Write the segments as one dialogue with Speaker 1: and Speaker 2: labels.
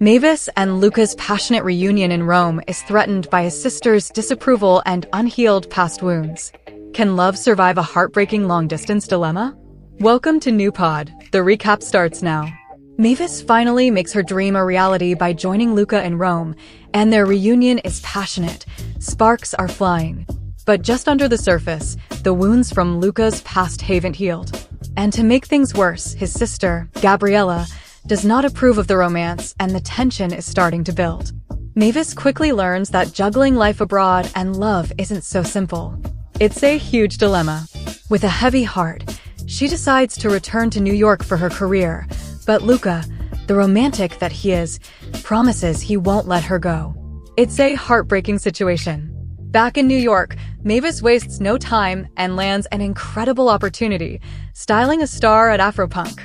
Speaker 1: Mavis and Luca's passionate reunion in Rome is threatened by his sister's disapproval and unhealed past wounds. Can love survive a heartbreaking long-distance dilemma? Welcome to New Pod. The recap starts now. Mavis finally makes her dream a reality by joining Luca in Rome, and their reunion is passionate. Sparks are flying. But just under the surface, the wounds from Luca's past haven't healed. And to make things worse, his sister, Gabriella, does not approve of the romance, and the tension is starting to build. Mavis quickly learns that juggling life abroad and love isn't so simple. It's a huge dilemma. With a heavy heart, she decides to return to New York for her career, but Luca, the romantic that he is, promises he won't let her go. It's a heartbreaking situation. Back in New York, Mavis wastes no time and lands an incredible opportunity, styling a star at Afropunk.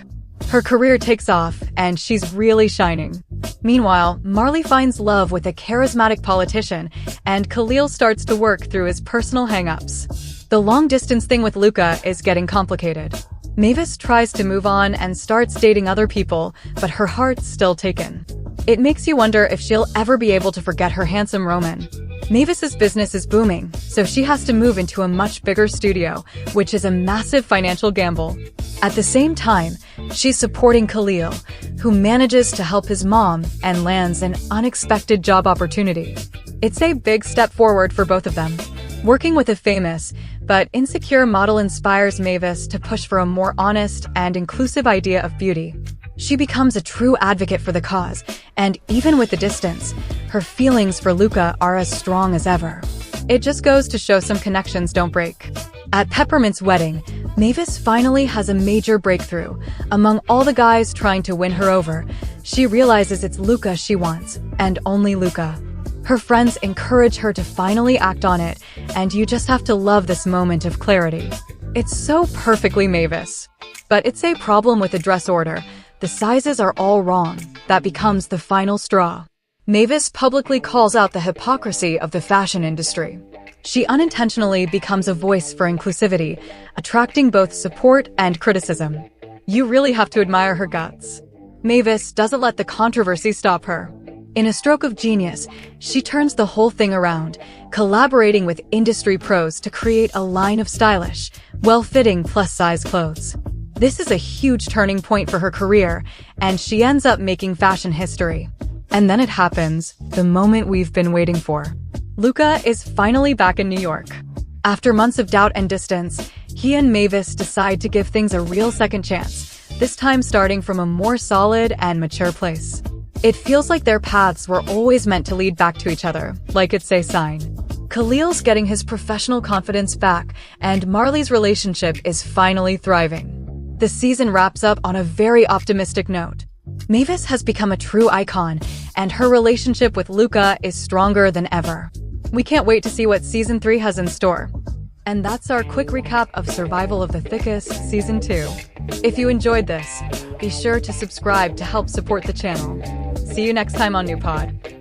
Speaker 1: Her career takes off, and she's really shining. Meanwhile, Marley finds love with a charismatic politician, and Khalil starts to work through his personal hang-ups. The long-distance thing with Luca is getting complicated. Mavis tries to move on and starts dating other people, but her heart's still taken. It makes you wonder if she'll ever be able to forget her handsome Roman. Mavis's business is booming, so she has to move into a much bigger studio, which is a massive financial gamble. At the same time, she's supporting Khalil, who manages to help his mom and lands an unexpected job opportunity. It's a big step forward for both of them. Working with a famous but insecure model inspires Mavis to push for a more honest and inclusive idea of beauty. She becomes a true advocate for the cause, and even with the distance, her feelings for Luca are as strong as ever. It just goes to show some connections don't break. At Peppermint's wedding, Mavis finally has a major breakthrough. Among all the guys trying to win her over, she realizes it's Luca she wants, and only Luca. Her friends encourage her to finally act on it, and you just have to love this moment of clarity. It's so perfectly Mavis. But it's a problem with the dress order. The sizes are all wrong. That becomes the final straw. Mavis publicly calls out the hypocrisy of the fashion industry. She unintentionally becomes a voice for inclusivity, attracting both support and criticism. You really have to admire her guts. Mavis doesn't let the controversy stop her. In a stroke of genius, she turns the whole thing around, collaborating with industry pros to create a line of stylish, well-fitting plus-size clothes. This is a huge turning point for her career, and she ends up making fashion history. And then it happens, the moment we've been waiting for. Luca is finally back in New York. After months of doubt and distance, he and Mavis decide to give things a real second chance, this time starting from a more solid and mature place. It feels like their paths were always meant to lead back to each other, like it's a sign. Khalil's getting his professional confidence back, and Marley's relationship is finally thriving. The season wraps up on a very optimistic note. Mavis has become a true icon, and her relationship with Luca is stronger than ever. We can't wait to see what Season 3 has in store. And that's our quick recap of Survival of the Thickest Season 2. If you enjoyed this, be sure to subscribe to help support the channel. See you next time on New Pod.